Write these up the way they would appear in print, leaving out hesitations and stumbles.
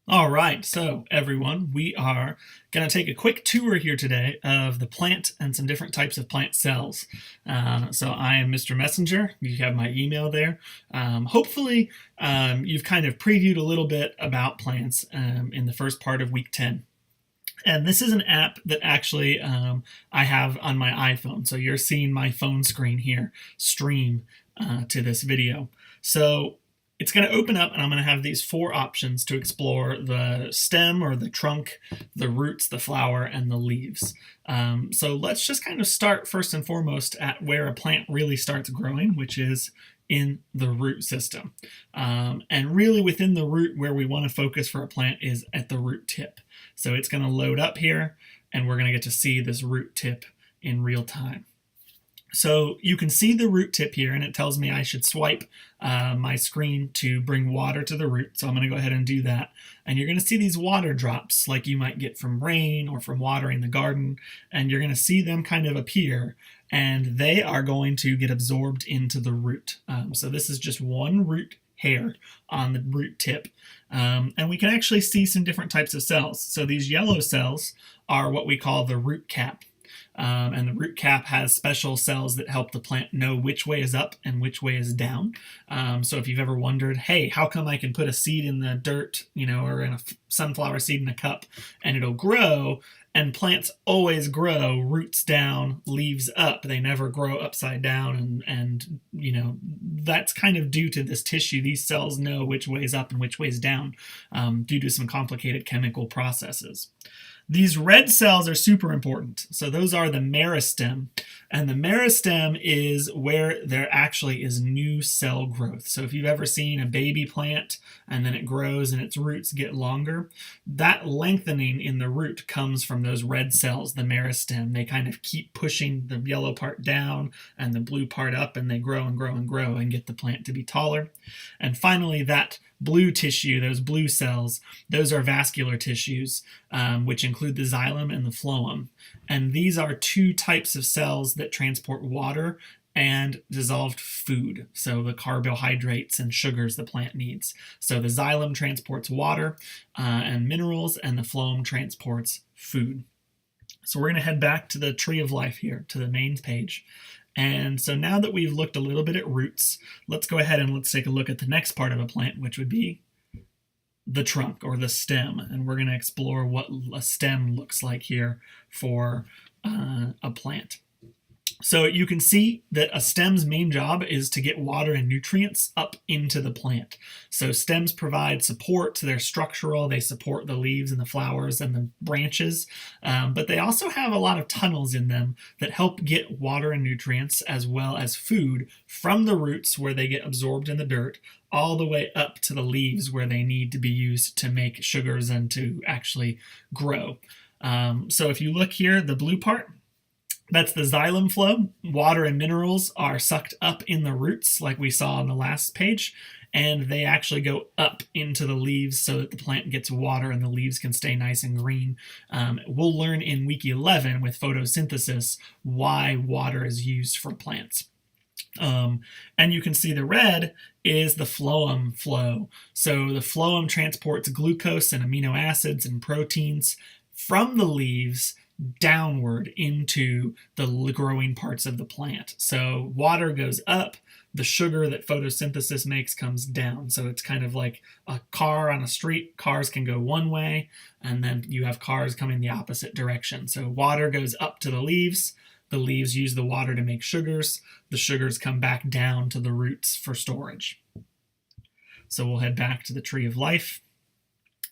All right, so everyone, we are going to take a quick tour here today of the plant and some different types of plant cells. So I am Mr. Messenger. You have my email there. Hopefully, you've kind of previewed a little bit about plants in the first part of week 10. And this is an app that actually I have on my iPhone. So you're seeing my phone screen here stream to this video. So it's going to open up and I'm going to have these four options to explore: the stem or the trunk, the roots, the flower, and the leaves. So let's just kind of start first and foremost at where a plant really starts growing, which is in the root system. And really within the root, where we want to focus for a plant is at the root tip. So it's going to load up here and we're going to get to see this root tip in real time. So you can see the root tip here, and it tells me I should swipe my screen to bring water to the root. So I'm going to go ahead and do that. And you're going to see these water drops like you might get from rain or from watering the garden. And you're going to see them kind of appear, and they are going to get absorbed into the root. So this is just one root hair on the root tip. And we can actually see some different types of cells. So these yellow cells are what we call the root cap. And the root cap has special cells that help the plant know which way is up and which way is down. So if you've ever wondered, hey, how come I can put a seed in the dirt, or in a sunflower seed in a cup and it'll grow, and plants always grow roots down, leaves up. They never grow upside down. And that's kind of due to this tissue. These cells know which way is up and which way is down due to some complicated chemical processes. These red cells are super important. So those are the meristem. And the meristem is where there actually is new cell growth. So if you've ever seen a baby plant and then it grows and its roots get longer, that lengthening in the root comes from those red cells, the meristem. They kind of keep pushing the yellow part down and the blue part up, and they grow and grow and grow and get the plant to be taller. And finally, that blue tissue, those blue cells, those are vascular tissues, which include the xylem and the phloem. And these are two types of cells that transport water and dissolved food, so the carbohydrates and sugars the plant needs. So the xylem transports water and minerals, and the phloem transports food. So we're going to head back to the Tree of Life here, to the main page. And so now that we've looked a little bit at roots, let's go ahead and let's take a look at the next part of a plant, which would be the trunk or the stem. And we're going to explore what a stem looks like here for a plant. So you can see that a stem's main job is to get water and nutrients up into the plant. So stems provide support to their structural. They support the leaves and the flowers and the branches, but they also have a lot of tunnels in them that help get water and nutrients as well as food from the roots, where they get absorbed in the dirt, all the way up to the leaves, where they need to be used to make sugars and to actually grow. So if you look here, the blue part, that's the xylem flow. Water and minerals are sucked up in the roots, like we saw on the last page, and they actually go up into the leaves so that the plant gets water and the leaves can stay nice and green. We'll learn in week 11 with photosynthesis why water is used for plants. And you can see the red is the phloem flow. So the phloem transports glucose and amino acids and proteins from the leaves downward into the growing parts of the plant. So water goes up, the sugar that photosynthesis makes comes down. So it's kind of like a car on a street. Cars can go one way, and then you have cars coming the opposite direction. So water goes up to the leaves use the water to make sugars. The sugars come back down to the roots for storage. So we'll head back to the Tree of Life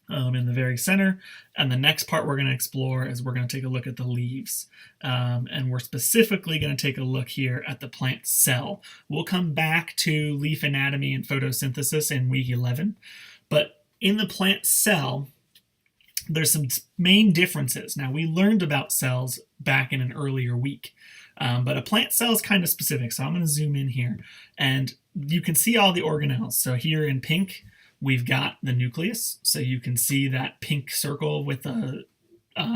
in the very center. And the next part we're going to explore is we're going to take a look at the leaves. And we're specifically going to take a look here at the plant cell. We'll come back to leaf anatomy and photosynthesis in week 11. But in the plant cell, there's some main differences. Now, we learned about cells back in an earlier week, but a plant cell is kind of specific. So I'm going to zoom in here, and you can see all the organelles. So here in pink, we've got the nucleus. So you can see that pink circle with a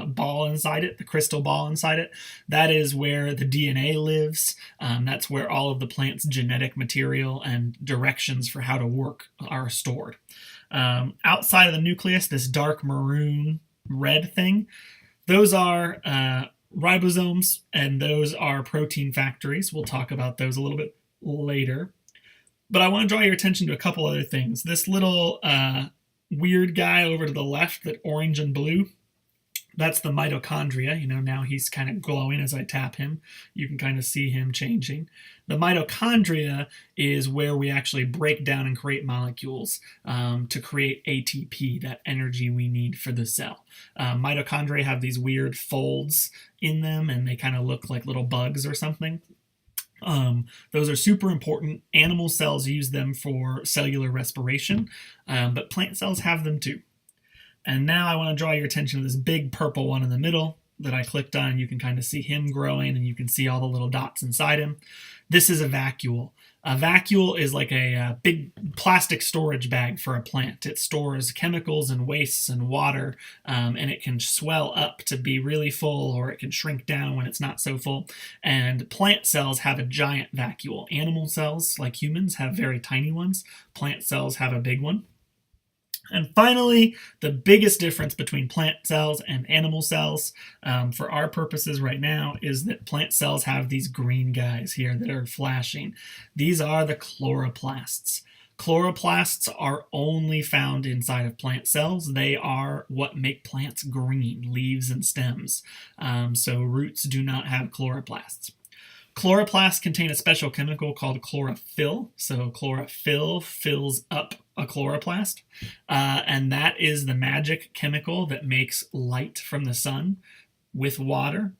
ball inside it, the crystal ball inside it. That is where the DNA lives. That's where all of the plant's genetic material and directions for how to work are stored. Outside of the nucleus, this dark maroon red thing, those are ribosomes, and those are protein factories. We'll talk about those a little bit later. But I want to draw your attention to a couple other things. This little weird guy over to the left, that orange and blue, that's the mitochondria. Now he's kind of glowing as I tap him. You can kind of see him changing. The mitochondria is where we actually break down and create molecules to create ATP, that energy we need for the cell. Mitochondria have these weird folds in them, and they kind of look like little bugs or something. Those are super important. Animal cells use them for cellular respiration, but plant cells have them too. And now I want to draw your attention to this big purple one in the middle that I clicked on. You can kind of see him growing, and you can see all the little dots inside him. This is a vacuole. A vacuole is like a big plastic storage bag for a plant. It stores chemicals and wastes and water, and it can swell up to be really full, or it can shrink down when it's not so full. And plant cells have a giant vacuole. Animal cells, like humans, have very tiny ones. Plant cells have a big one. And finally, the biggest difference between plant cells and animal cells, for our purposes right now, is that plant cells have these green guys here that are flashing. These are the chloroplasts. Chloroplasts are only found inside of plant cells. They are what make plants green, leaves and stems. So roots do not have chloroplasts. Chloroplasts contain a special chemical called chlorophyll. So chlorophyll fills up a chloroplast, and that is the magic chemical that makes light from the sun with water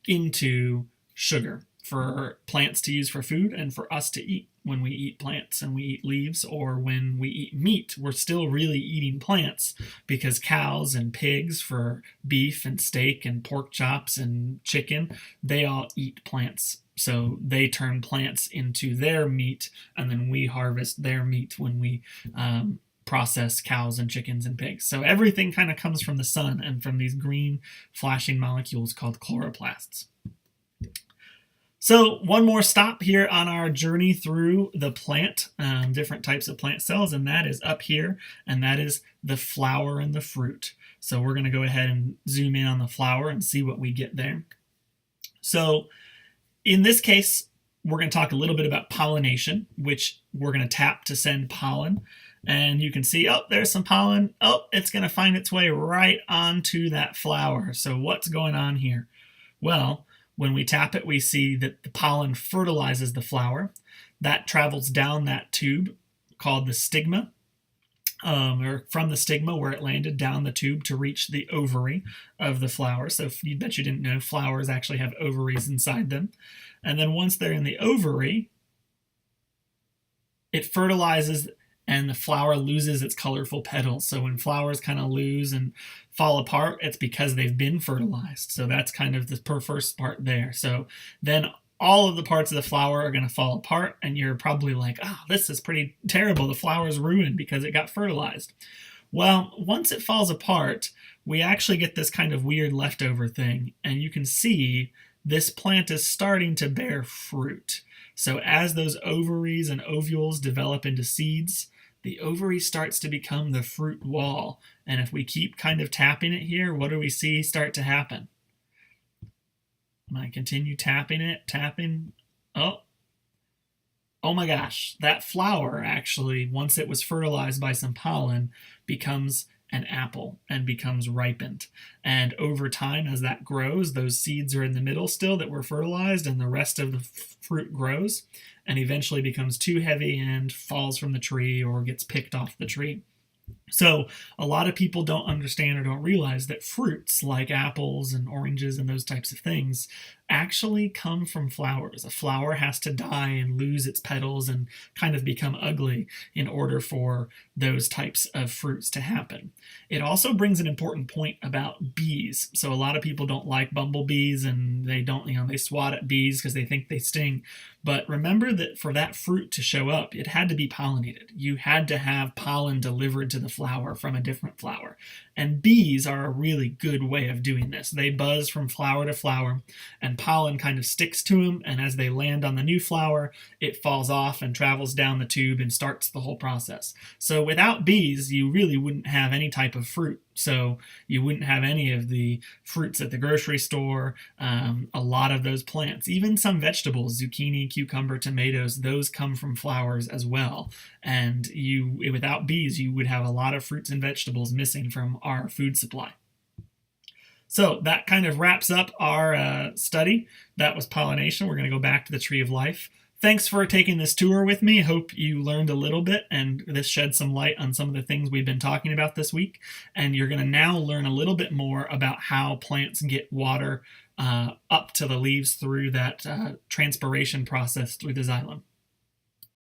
into sugar for plants to use for food and for us to eat. When we eat plants and we eat leaves, or when we eat meat, we're still really eating plants, because cows and pigs for beef and steak and pork chops and chicken, they all eat plants. So they turn plants into their meat, and then we harvest their meat when we process cows and chickens and pigs. So everything kind of comes from the sun and from these green flashing molecules called chloroplasts. So one more stop here on our journey through the plant, different types of plant cells, and that is up here, and that is the flower and the fruit. So we're going to go ahead and zoom in on the flower and see what we get there. So in this case, we're going to talk a little bit about pollination, which we're going to tap to send pollen. And you can see, oh, there's some pollen. Oh, it's going to find its way right onto that flower. So what's going on here? Well, when we tap it, we see that the pollen fertilizes the flower. That travels down that tube called the stigma, or from the stigma where it landed down the tube to reach the ovary of the flower. So you bet you didn't know flowers actually have ovaries inside them. And then once they're in the ovary, it fertilizes and the flower loses its colorful petals. So when flowers kind of lose and fall apart, it's because they've been fertilized. So that's kind of the first part there. So then all of the parts of the flower are going to fall apart, and you're probably like, oh, this is pretty terrible. The flower's ruined because it got fertilized. Well, once it falls apart, we actually get this kind of weird leftover thing, and you can see this plant is starting to bear fruit. So as those ovaries and ovules develop into seeds, the ovary starts to become the fruit wall. And if we keep kind of tapping it here, what do we see start to happen? I continue tapping it, tapping. Oh my gosh, that flower actually, once it was fertilized by some pollen, becomes an apple and becomes ripened. And over time, as that grows, those seeds are in the middle still that were fertilized, and the rest of the fruit grows and eventually becomes too heavy and falls from the tree or gets picked off the tree. So a lot of people don't understand or don't realize that fruits like apples and oranges and those types of things actually come from flowers. A flower has to die and lose its petals and kind of become ugly in order for those types of fruits to happen. It also brings an important point about bees. So a lot of people don't like bumblebees, and they don't, they swat at bees because they think they sting. But remember that for that fruit to show up, it had to be pollinated. You had to have pollen delivered to the flower from a different flower. And bees are a really good way of doing this. They buzz from flower to flower, and pollen kind of sticks to them. And as they land on the new flower, it falls off and travels down the tube and starts the whole process. So without bees, you really wouldn't have any type of fruit. So you wouldn't have any of the fruits at the grocery store, a lot of those plants, even some vegetables, zucchini, cucumber, tomatoes, those come from flowers as well. And without bees, you would have a lot of fruits and vegetables missing from our food supply. So that kind of wraps up our study. That was pollination. We're going to go back to the tree of life. Thanks for taking this tour with me. Hope you learned a little bit and this shed some light on some of the things we've been talking about this week. And you're going to now learn a little bit more about how plants get water up to the leaves through that transpiration process through the xylem.